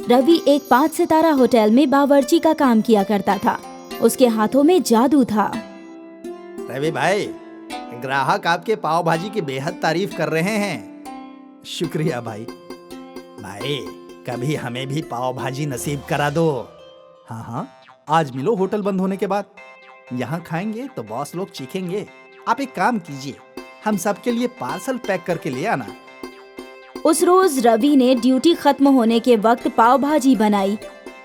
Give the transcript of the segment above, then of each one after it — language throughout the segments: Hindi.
रवि एक 5 सितारा होटल में बावर्ची का काम किया करता था। उसके हाथों में जादू था। रवि भाई, ग्राहक आपके पाव भाजी की बेहद तारीफ कर रहे हैं। शुक्रिया भाई। भाई, कभी हमें भी पाव भाजी नसीब करा दो। हाँ हाँ, आज मिलो होटल बंद होने के बाद। यहाँ खाएंगे तो बॉस लोग चीखेंगे। आप एक काम कीजिए, हम सबके लिए पार्सल पैक करके ले आना। उस रोज रवि ने ड्यूटी खत्म होने के वक्त पाव भाजी बनाई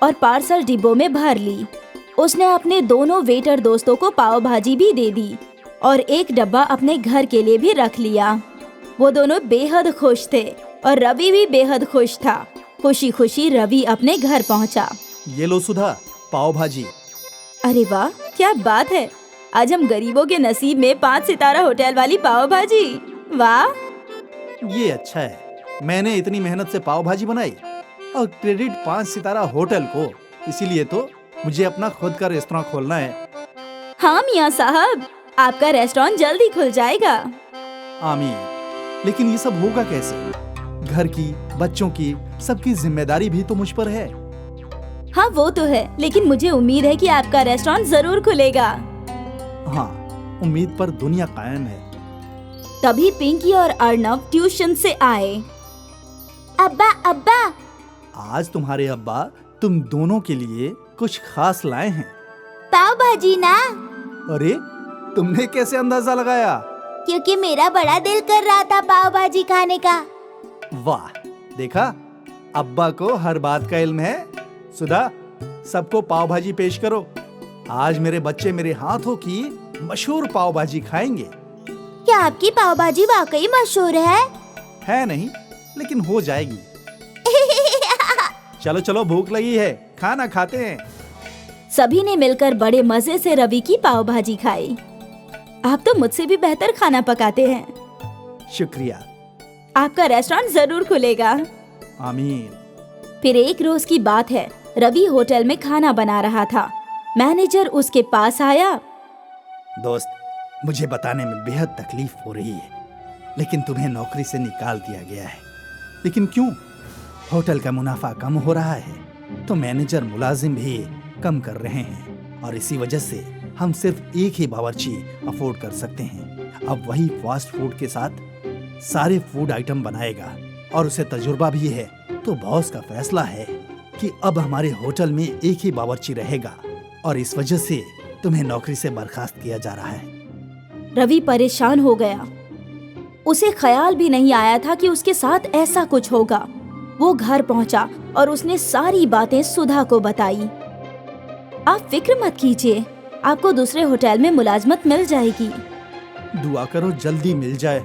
और पार्सल डिब्बों में भर ली। उसने अपने दोनों वेटर दोस्तों को पाव भाजी भी दे दी और एक डब्बा अपने घर के लिए भी रख लिया। वो दोनों बेहद खुश थे और रवि भी बेहद खुश था। खुशी खुशी रवि अपने घर पहुंचा। ये लो सुधा, पाव भाजी। अरे वाह, क्या बात है। आज हम गरीबों के नसीब में 5 सितारा होटल वाली पाव भाजी। वाह, ये अच्छा है। मैंने इतनी मेहनत से पाव भाजी बनाई और क्रेडिट 5 सितारा होटल को। इसीलिए तो मुझे अपना खुद का रेस्टोरेंट खोलना है। हाँ मियाँ साहब, आपका रेस्टोरेंट जल्दी खुल जाएगा। आमीन। लेकिन ये सब होगा कैसे? घर की, बच्चों की, सबकी जिम्मेदारी भी तो मुझ पर है। हाँ वो तो है, लेकिन मुझे उम्मीद है कि आपका रेस्टोरेंट जरूर खुलेगा। हाँ, उम्मीद पर दुनिया कायम है। तभी पिंकी और अर्नव ट्यूशन से आए। अब्बा अब्बा, आज तुम्हारे अब्बा तुम दोनों के लिए कुछ खास लाए हैं। पाव भाजी ना? अरे, तुमने कैसे अंदाजा लगाया? क्योंकि मेरा बड़ा दिल कर रहा था पाव भाजी खाने का। वाह, देखा, अब्बा को हर बात का इल्म है। सुधा, सबको पाव भाजी पेश करो। आज मेरे बच्चे मेरे हाथों की मशहूर पाव भाजी खाएंगे। क्या आपकी पाव भाजी वाकई मशहूर है? है नहीं, लेकिन हो जाएगी। चलो चलो, भूख लगी है, खाना खाते हैं। सभी ने मिलकर बड़े मजे से रवि की पाव भाजी खाई। आप तो मुझसे भी बेहतर खाना पकाते हैं। शुक्रिया। आपका रेस्टोरेंट जरूर खुलेगा। आमीन। फिर एक रोज की बात है, रवि होटल में खाना बना रहा था। मैनेजर उसके पास आया। दोस्त, मुझे बताने में बेहद तकलीफ हो रही है, लेकिन तुम्हें नौकरी से निकाल दिया गया है। लेकिन क्यों? होटल का मुनाफा कम हो रहा है तो मैनेजर मुलाजिम भी कम कर रहे हैं और इसी वजह से हम सिर्फ एक ही बावर्ची अफोर्ड कर सकते हैं। अब वही फास्ट फूड के साथ सारे फूड आइटम बनाएगा और उसे तजुर्बा भी है। तो बॉस का फैसला है कि अब हमारे होटल में एक ही बावर्ची रहेगा और इस वजह से तुम्हें नौकरी से बर्खास्त किया जा रहा है। रवि परेशान हो गया। उसे ख्याल भी नहीं आया था कि उसके साथ ऐसा कुछ होगा। वो घर पहुंचा और उसने सारी बातें सुधा को बताई। आप फिक्र मत कीजिए, आपको दूसरे होटल में मुलाजमत मिल जाएगी। दुआ करो जल्दी मिल जाए।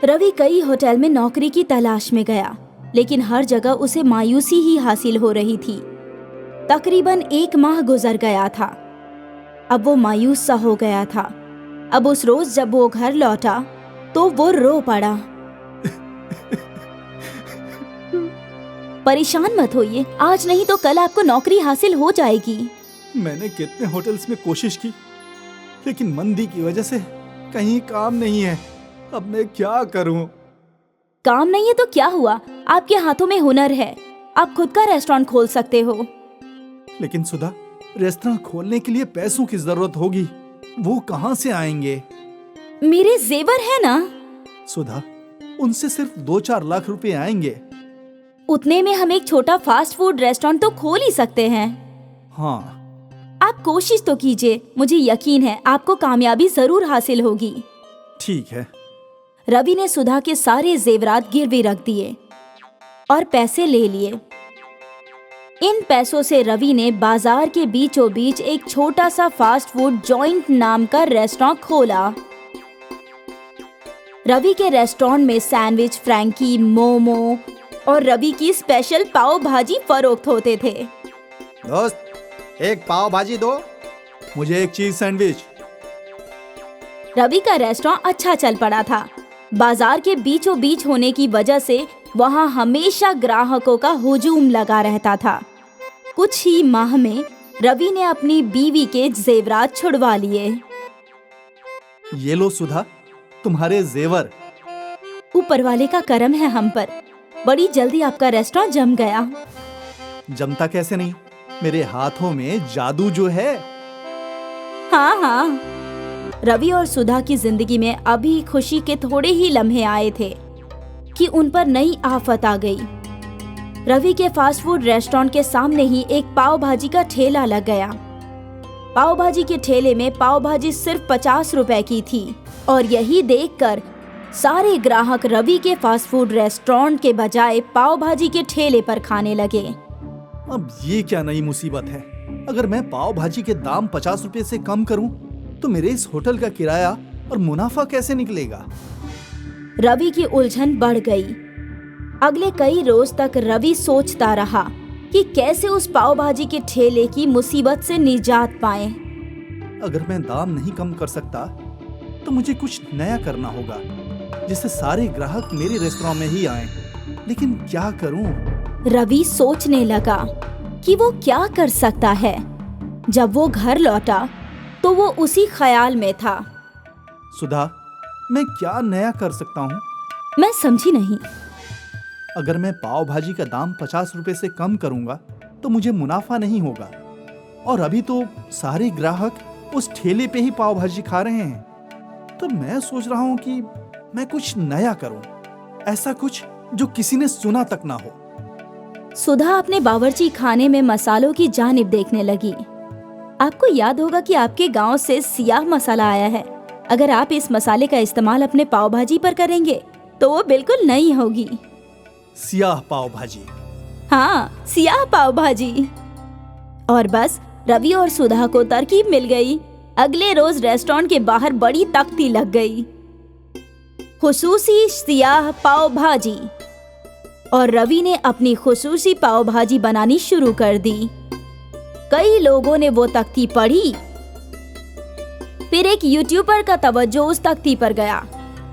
रवि कई होटल में नौकरी की तलाश में गया, लेकिन हर जगह उसे मायूसी ही हासिल हो रही थी। तकरीबन 1 माह गुजर गया था। अब वो मायूस सा हो गया था। अब उस रोज जब वो घर लौटा तो वो रो पड़ा। परेशान मत होइए, आज नहीं तो कल आपको नौकरी हासिल हो जाएगी। मैंने कितने होटल्स में कोशिश की, लेकिन मंदी की वजह से कहीं काम नहीं है। अब मैं क्या करूं? काम नहीं है तो क्या हुआ, आपके हाथों में हुनर है। आप खुद का रेस्टोरेंट खोल सकते हो। लेकिन सुधा, रेस्टोरेंट खोलने के लिए पैसों की जरूरत होगी, वो कहाँ से आएंगे? मेरे जेवर है ना। सुधा, उनसे सिर्फ 2-4 लाख रुपए आएंगे। उतने में हम एक छोटा फास्ट फूड रेस्टोरेंट तो खोल ही सकते हैं। हाँ, आप कोशिश तो कीजिए, मुझे यकीन है आपको कामयाबी जरूर हासिल होगी। ठीक है। रवि ने सुधा के सारे जेवरात गिरवी रख दिए और पैसे ले लिए। इन पैसों से रवि ने बाजार के बीचों बीच एक छोटा सा फास्ट फूड जॉइंट नाम का रेस्टोरेंट खोला। रवि के रेस्टोरेंट में सैंडविच, फ्रैंकी, मोमो और रवि की स्पेशल पाव भाजी फरोख्त होते थे। दोस्त, एक पाव भाजी दो। मुझे एक चीज सैंडविच। रवि का रेस्टोरेंट अच्छा चल पड़ा था। बाजार के बीचों बीच होने की वजह से वहां हमेशा ग्राहकों का हुजूम लगा रहता था। कुछ ही माह में रवि ने अपनी बीवी के जेवरात छुड़वा लिए। ये लो सुधा, तुम्हारे जेवर। ऊपर वाले का करम है हम पर। बड़ी जल्दी आपका रेस्टोरेंट जम गया। जमता कैसे नहीं? मेरे हाथों में जादू जो है। हाँ हाँ, रवि और सुधा की जिंदगी में अभी खुशी के थोड़े ही लम्हे आए थे कि उन पर नई आफत आ गई। रवि के फास्ट फूड रेस्टोरेंट के सामने ही एक पाव भाजी का ठेला लग गया। पाव भाजी के ठेले में पाव भाजी सिर्फ 50 रुपए की थी और यही देखकर सारे ग्राहक रवि के फास्ट फूड रेस्टोरेंट के बजाय पाव भाजी के ठेले पर खाने लगे। अब ये क्या नई मुसीबत है? अगर मैं पाव भाजी के दाम 50 रुपए से कम करूं, तो मेरे इस होटल का किराया और मुनाफा कैसे निकलेगा? रवि की उलझन बढ़ गई। अगले कई रोज तक रवि सोचता रहा कि कैसे उस पाव भाजी के ठेले की मुसीबत से निजात पाए। अगर मैं दाम नहीं कम कर सकता, तो मुझे कुछ नया करना होगा जिससे सारे ग्राहक मेरे रेस्टोरेंट में ही आएं। लेकिन क्या करूं? रवि सोचने लगा कि वो क्या कर सकता है। जब वो घर लौटा तो वो उसी ख्याल में था। सुधा, मैं क्या नया कर सकता हूँ? मैं समझी नहीं। अगर मैं पाव भाजी का दाम 50 रुपए से कम करूंगा, तो मुझे मुनाफा नहीं होगा। और अभी तो सारे ग्राहक उस ठेले पे ही पाव भाजी खा रहे हैं। तो मैं सोच रहा हूँ कि मैं कुछ नया करूं, ऐसा कुछ जो किसी ने सुना तक ना हो। सुधा अपने बावर्ची खाने में मसालों की जानिब देखने लगी। आपको याद होगा कि आपके गांव से सियाह मसाला आया है। अगर आप इस मसाले का इस्तेमाल अपने पाव भाजी पर करेंगे तो वो बिल्कुल नई होगी। सियाह पाव भाजी? हाँ, सियाह पाव भाजी। और बस रवि और सुधा को तरकीब मिल गई। अगले रोज रेस्टोरेंट के बाहर बड़ी तख्ती लग गई, खुसूसी सियाह पाव भाजी। और रवि ने अपनी खुसूसी पाव भाजी बनानी शुरू कर दी। कई लोगों ने वो तख्ती पढ़ी। फिर एक यूट्यूबर का तवज्जो उस तख्ती पर गया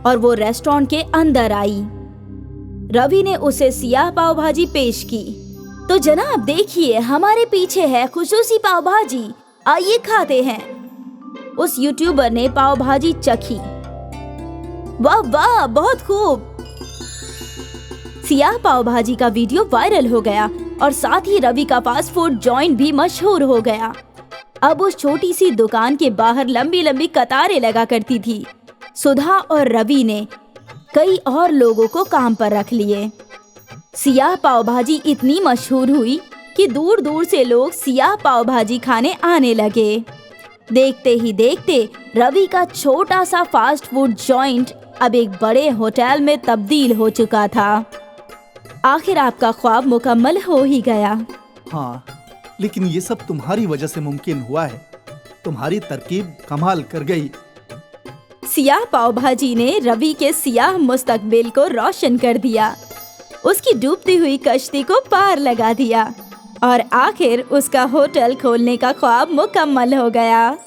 और वो रेस्टोरेंट के अंदर आई। रवि ने उसे सियाह पाव भाजी पेश की। तो जनाब देखिए, हमारे पीछे है खुसूसी पाव भाजी, आइए खाते हैं। उस यूट्यूबर ने पाव भाजी चखी। वाह वाह, बहुत खूब। सियाह पाव भाजी का वीडियो वायरल हो गया और साथ ही रवि का फास्ट फूड जॉइंट भी मशहूर हो गया। अब उस छोटी सी दुकान के बाहर लंबी लंबी कतारें लगा करती थी। सुधा और रवि ने कई और लोगों को काम पर रख लिए। सियाह पाव भाजी इतनी मशहूर हुई कि दूर दूर से लोग सियाह पाव भाजी खाने आने लगे। देखते ही देखते रवि का छोटा सा फास्ट फूड जॉइंट अब एक बड़े होटल में तब्दील हो चुका था। आखिर आपका ख्वाब मुकम्मल हो ही गया। हाँ, लेकिन ये सब तुम्हारी वजह से मुमकिन हुआ है। तुम्हारी तरकीब कमाल कर गई। सियाह पाव भाजी ने रवि के सियाह मुस्तकबिल को रोशन कर दिया, उसकी डूबती हुई कश्ती को पार लगा दिया और आखिर उसका होटल खोलने का ख्वाब मुकम्मल हो गया।